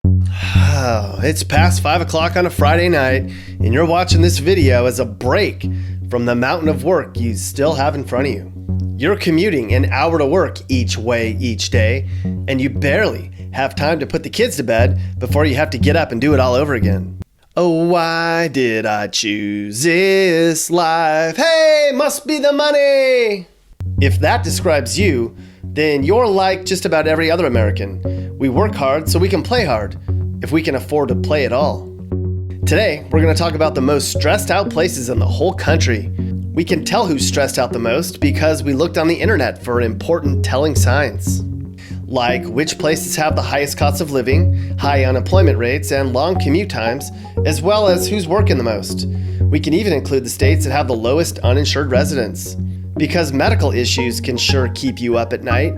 Oh, it's past 5 o'clock on a Friday night, and you're watching this video as a break from the mountain of work you still have in front of you. You're commuting an hour to work each way each day, and you barely have time to put the kids to bed before you have to get up and do it all over again. Oh, why did I choose this life? Hey, must be the money! If that describes you, then you're like just about every other American. We work hard so we can play hard, if we can afford to play at all. Today, we're going to talk about the most stressed out places in the whole country. We can tell who's stressed out the most because we looked on the internet for important telling signs. Like which places have the highest cost of living, high unemployment rates, and long commute times, as well as who's working the most. We can even include the states that have the lowest uninsured residents, because medical issues can sure keep you up at night.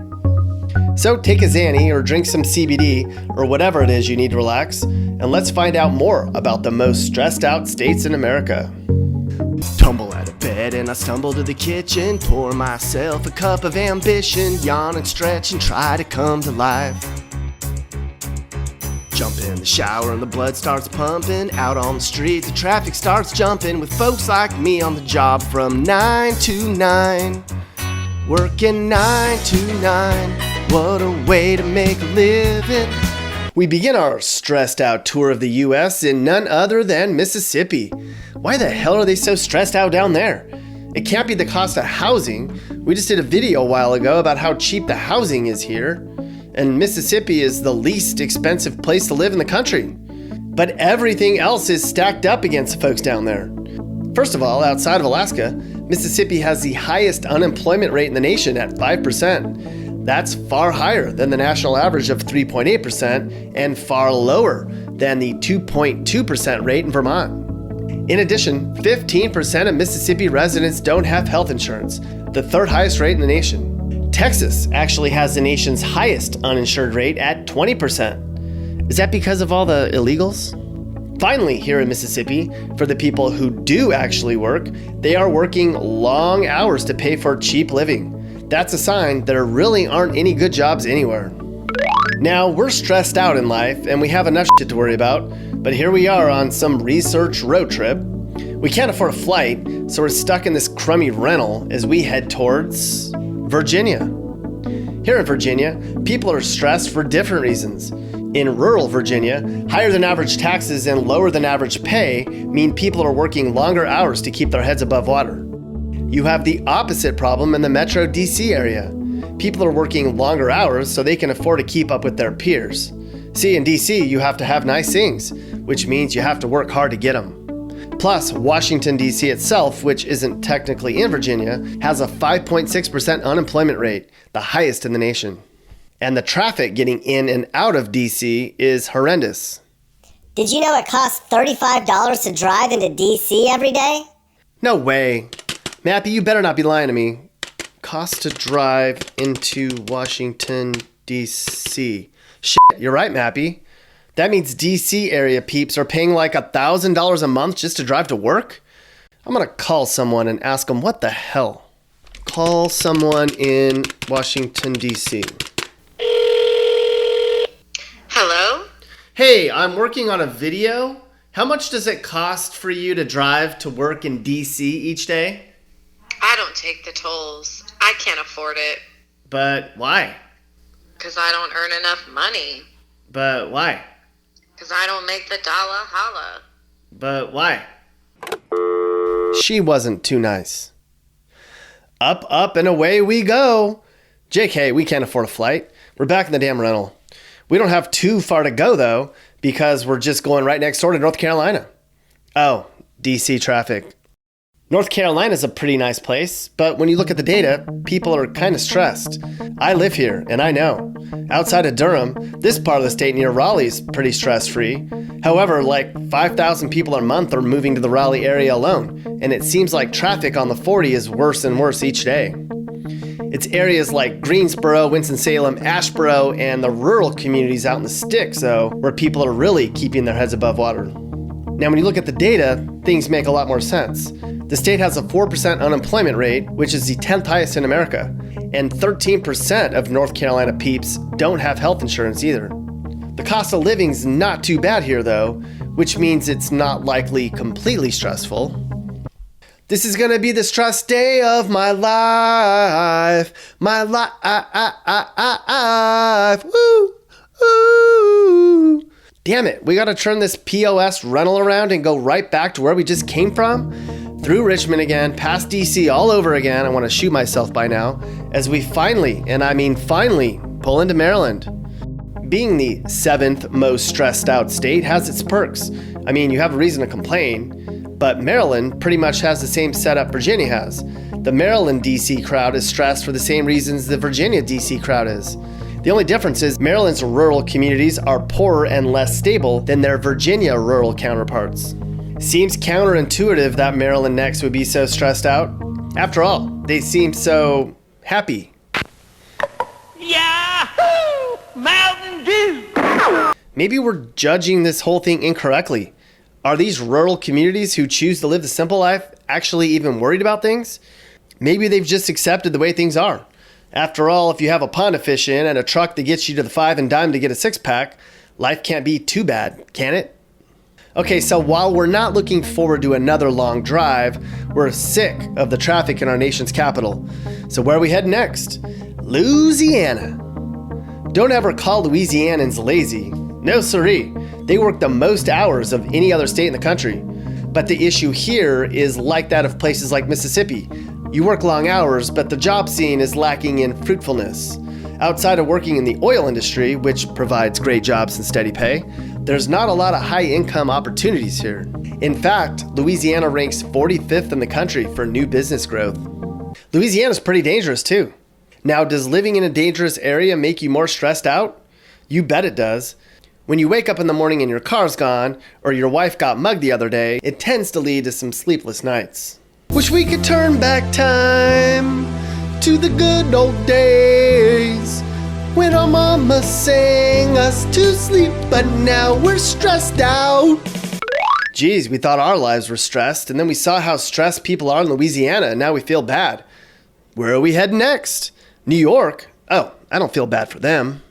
So take a Xanny or drink some CBD or whatever it is you need to relax, and let's find out more about the most stressed out states in America. Tumble out of bed and I stumble to the kitchen, pour myself a cup of ambition, yawn and stretch and try to come to life. Jump in the shower and the blood starts pumping, out on the street the traffic starts jumping, with folks like me on the job from 9 to 9. Working 9 to 9, what a way to make a living. We begin our stressed out tour of the US in none other than Mississippi. Why the hell are they so stressed out down there? It can't be the cost of housing. We just did a video a while ago about how cheap the housing is here, and Mississippi is the least expensive place to live in the country. But everything else is stacked up against the folks down there. First of all, outside of Alaska, Mississippi has the highest unemployment rate in the nation at 5%. That's far higher than the national average of 3.8% and far lower than the 2.2% rate in Vermont. In addition, 15% of Mississippi residents don't have health insurance, the third highest rate in the nation. Texas actually has the nation's highest uninsured rate at 20%. Is that because of all the illegals? Finally, here in Mississippi, for the people who do actually work, they are working long hours to pay for cheap living. That's a sign there really aren't any good jobs anywhere. Now, we're stressed out in life and we have enough shit to worry about, but here we are on some research road trip. We can't afford a flight, so we're stuck in this crummy rental as we head towards Virginia. Here in Virginia, people are stressed for different reasons. In rural Virginia, higher than average taxes and lower than average pay mean people are working longer hours to keep their heads above water. You have the opposite problem in the Metro DC area. People are working longer hours so they can afford to keep up with their peers. See, in DC, you have to have nice things, which means you have to work hard to get them. Plus, Washington, D.C. itself, which isn't technically in Virginia, has a 5.6% unemployment rate, the highest in the nation. And the traffic getting in and out of D.C. is horrendous. Did you know it costs $35 to drive into D.C. every day? No way. Mappy, you better not be lying to me. Cost to drive into Washington, D.C. Shit, you're right, Mappy. That means D.C. area peeps are paying like $1,000 a month just to drive to work? I'm gonna call someone and ask them what the hell. Call someone in Washington, D.C. Hello? Hey, I'm working on a video. How much does it cost for you to drive to work in D.C. each day? I don't take the tolls. I can't afford it. But why? Because I don't earn enough money. But why? Because I don't make the dollar holla. But why? She wasn't too nice. Up, up, and away we go. JK, we can't afford a flight. We're back in the damn rental. We don't have too far to go, though, because we're just going right next door to North Carolina. Oh, DC traffic. North Carolina's a pretty nice place, but when you look at the data, people are kind of stressed. I live here, and I know. Outside of Durham, this part of the state near Raleigh is pretty stress-free. However, like 5,000 people a month are moving to the Raleigh area alone, and it seems like traffic on the 40 is worse and worse each day. It's areas like Greensboro, Winston-Salem, Asheboro, and the rural communities out in the sticks, though, where people are really keeping their heads above water. Now, when you look at the data, things make a lot more sense. The state has a 4% unemployment rate, which is the 10th highest in America, and 13% of North Carolina peeps don't have health insurance either. The cost of living's not too bad here though, which means it's not likely completely stressful. This is gonna be the stress day of my life. My life. Woo! Ooh. Damn it, we gotta turn this POS rental around and go right back to where we just came from. Through Richmond again, past DC all over again. I wanna shoot myself by now. As we finally, and I mean finally, pull into Maryland. Being the 7th most stressed out state has its perks. I mean, you have a reason to complain. But Maryland pretty much has the same setup Virginia has. The Maryland DC crowd is stressed for the same reasons the Virginia DC crowd is. The only difference is Maryland's rural communities are poorer and less stable than their Virginia rural counterparts. Seems counterintuitive that Maryland Next would be so stressed out. After all, they seem so happy. Yahoo! Mountain Dew! Maybe we're judging this whole thing incorrectly. Are these rural communities who choose to live the simple life actually even worried about things? Maybe they've just accepted the way things are. After all, if you have a pond to fish in and a truck that gets you to the 5 and dime to get a 6-pack, life can't be too bad, can it? Okay, so while we're not looking forward to another long drive, we're sick of the traffic in our nation's capital. So where are we heading next? Louisiana. Don't ever call Louisianans lazy. No siree. They work the most hours of any other state in the country. But the issue here is like that of places like Mississippi. You work long hours, but the job scene is lacking in fruitfulness. Outside of working in the oil industry, which provides great jobs and steady pay, there's not a lot of high-income opportunities here. In fact, Louisiana ranks 45th in the country for new business growth. Louisiana's pretty dangerous too. Now, does living in a dangerous area make you more stressed out? You bet it does. When you wake up in the morning and your car's gone, or your wife got mugged the other day, it tends to lead to some sleepless nights. Wish we could turn back time to the good old days when our mama sang us to sleep, but now we're stressed out. Geez, we thought our lives were stressed, and then we saw how stressed people are in Louisiana, and now we feel bad. Where are we heading next? New York? Oh, I don't feel bad for them.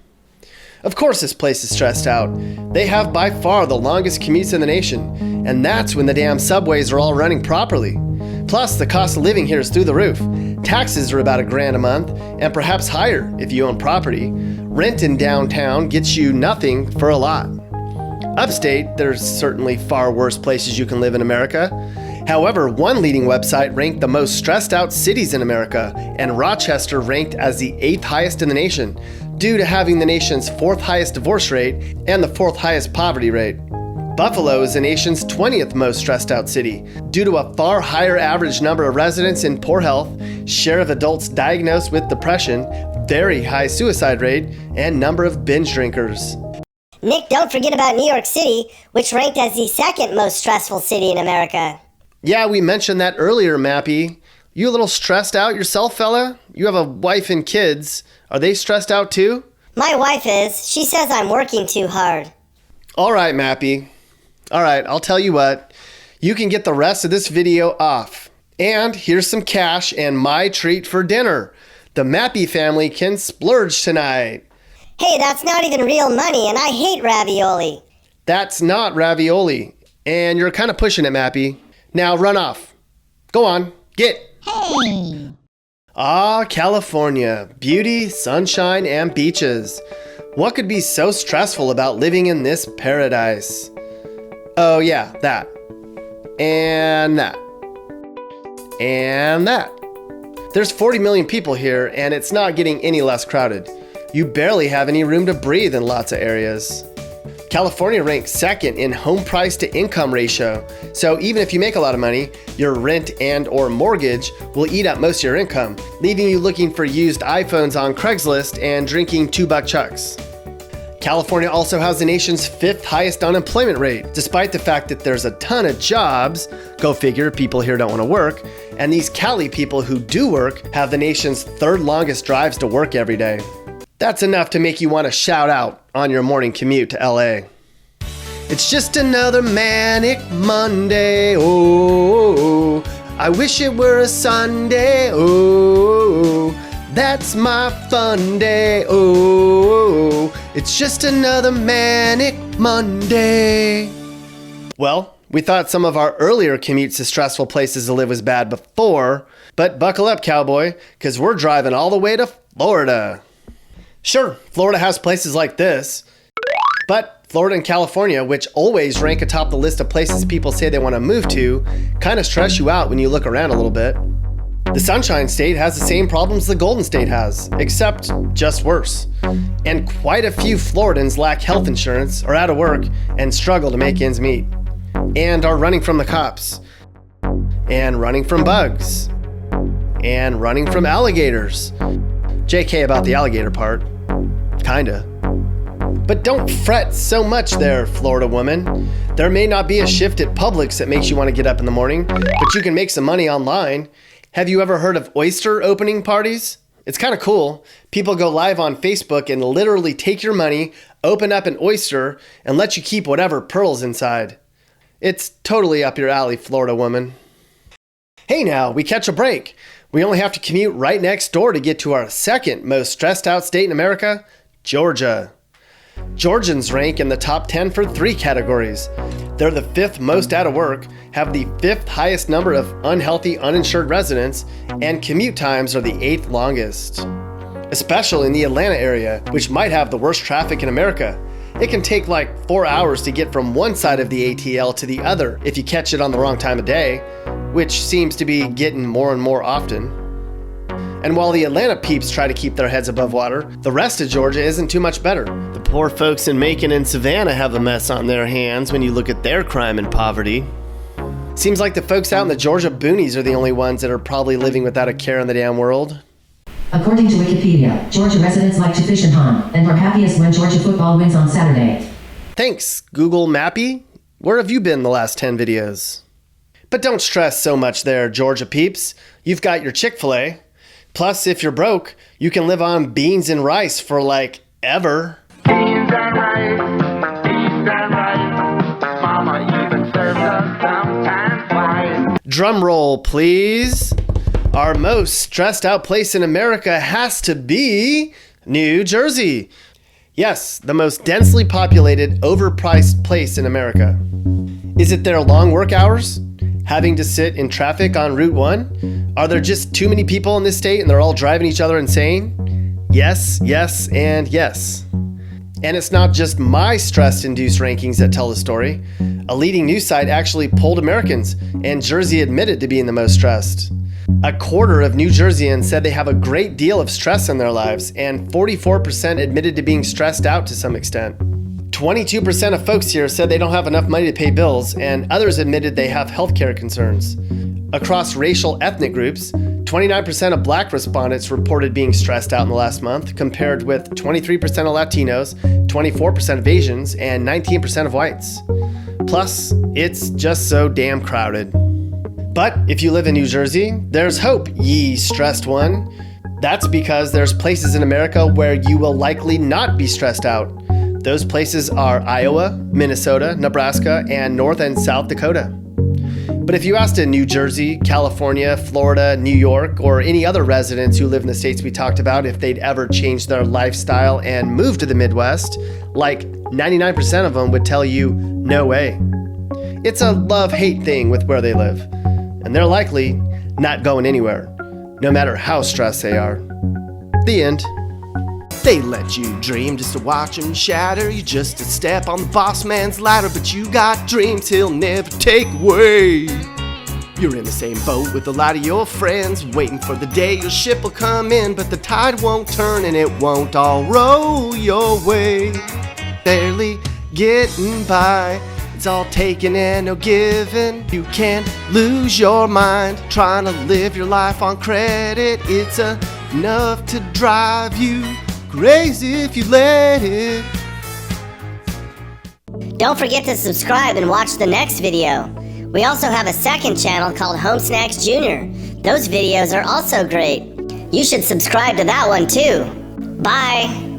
Of course this place is stressed out. They have by far the longest commutes in the nation, and that's when the damn subways are all running properly. Plus, the cost of living here is through the roof. Taxes are about $1,000 a month, and perhaps higher if you own property. Rent in downtown gets you nothing for a lot. Upstate, there's certainly far worse places you can live in America. However, one leading website ranked the most stressed out cities in America, and Rochester ranked as the 8th highest in the nation, due to having the nation's 4th highest divorce rate and the 4th highest poverty rate. Buffalo is the nation's 20th most stressed out city, due to a far higher average number of residents in poor health, share of adults diagnosed with depression, very high suicide rate, and number of binge drinkers. Nick, don't forget about New York City, which ranked as the 2nd most stressful city in America. Yeah, we mentioned that earlier, Mappy. You a little stressed out yourself, fella? You have a wife and kids. Are they stressed out too? My wife is. She says I'm working too hard. All right, Mappy. All right, I'll tell you what. You can get the rest of this video off. And here's some cash and my treat for dinner. The Mappy family can splurge tonight. Hey, that's not even real money, and I hate ravioli. That's not ravioli. And you're kind of pushing it, Mappy. Now run off. Go on, get. Hey! Ah, California. Beauty, sunshine, and beaches. What could be so stressful about living in this paradise? Oh yeah, that. And that. And that. There's 40 million people here, and it's not getting any less crowded. You barely have any room to breathe in lots of areas. California ranks 2nd in home price to income ratio, so even if you make a lot of money, your rent and or mortgage will eat up most of your income, leaving you looking for used iPhones on Craigslist and drinking $2 chucks. California also has the nation's 5th highest unemployment rate, despite the fact that there's a ton of jobs. Go figure, people here don't want to work, and these Cali people who do work have the nation's 3rd longest drives to work every day. That's enough to make you want to shout out on your morning commute to LA. It's just another manic Monday, oh, I wish it were a Sunday, oh, That's my fun day. Oh, it's just another manic Monday. Well, we thought some of our earlier commutes to stressful places to live was bad before, but buckle up, cowboy, because we're driving all the way to Florida. Sure, Florida has places like this, but Florida and California, which always rank atop the list of places people say they want to move to, kind of stress you out when you look around a little bit. The Sunshine State has the same problems the Golden State has, except just worse. And quite a few Floridans lack health insurance, are out of work, and struggle to make ends meet. And are running from the cops. And running from bugs. And running from alligators. JK about the alligator part. Kinda. But don't fret so much there, Florida woman. There may not be a shift at Publix that makes you want to get up in the morning, but you can make some money online. Have you ever heard of oyster opening parties? It's kind of cool. People go live on Facebook and literally take your money, open up an oyster, and let you keep whatever pearls inside. It's totally up your alley, Florida woman. Hey now, we catch a break. We only have to commute right next door to get to our second most stressed out state in America, Georgia. Georgians rank in the top 10 for 3 categories. They're the 5th most out of work, have the 5th highest number of unhealthy uninsured residents, and commute times are the 8th longest. Especially in the Atlanta area, which might have the worst traffic in America. It can take like 4 hours to get from one side of the ATL to the other if you catch it on the wrong time of day, which seems to be getting more and more often. And while the Atlanta peeps try to keep their heads above water, the rest of Georgia isn't too much better. The poor folks in Macon and Savannah have a mess on their hands when you look at their crime and poverty. Seems like the folks out in the Georgia boonies are the only ones that are probably living without a care in the damn world. According to Wikipedia, Georgia residents like to fish and hunt, and are happiest when Georgia football wins on Saturday. Thanks, Google Mappy. Where have you been the last 10 videos? But don't stress so much there, Georgia peeps. You've got your Chick-fil-A. Plus, if you're broke, you can live on beans and rice for like ever. Beans and rice. Mama even serves us sometimes twice. Drum roll, please. Our most stressed out place in America has to be New Jersey. Yes, the most densely populated, overpriced place in America. Is it their long work hours? Having to sit in traffic on Route 1? Are there just too many people in this state and they're all driving each other insane? Yes, yes, and yes. And it's not just my stress-induced rankings that tell the story. A leading news site actually polled Americans, and Jersey admitted to being the most stressed. A quarter of New Jerseyans said they have a great deal of stress in their lives, and 44% admitted to being stressed out to some extent. 22% of folks here said they don't have enough money to pay bills, and others admitted they have healthcare concerns. Across racial ethnic groups, 29% of black respondents reported being stressed out in the last month, compared with 23% of Latinos, 24% of Asians, and 19% of whites. Plus, it's just so damn crowded. But if you live in New Jersey, there's hope, ye stressed one. That's because there's places in America where you will likely not be stressed out. Those places are Iowa, Minnesota, Nebraska, and North and South Dakota. But if you asked a New Jersey, California, Florida, New York, or any other residents who live in the states we talked about if they'd ever changed their lifestyle and moved to the Midwest, like 99% of them would tell you, no way. It's a love-hate thing with where they live. And they're likely not going anywhere, no matter how stressed they are. The end. They let you dream just to watch them shatter. You're just a step on the boss man's ladder, but you got dreams he'll never take away. You're in the same boat with a lot of your friends, waiting for the day your ship will come in, but the tide won't turn and it won't all roll your way. Barely getting by, it's all taking and no giving. You can't lose your mind trying to live your life on credit. It's enough to drive you crazy if you let it. Don't forget to subscribe and watch the next video. We also have a second channel called Home Snacks Jr. Those videos are also great. You should subscribe to that one too. Bye!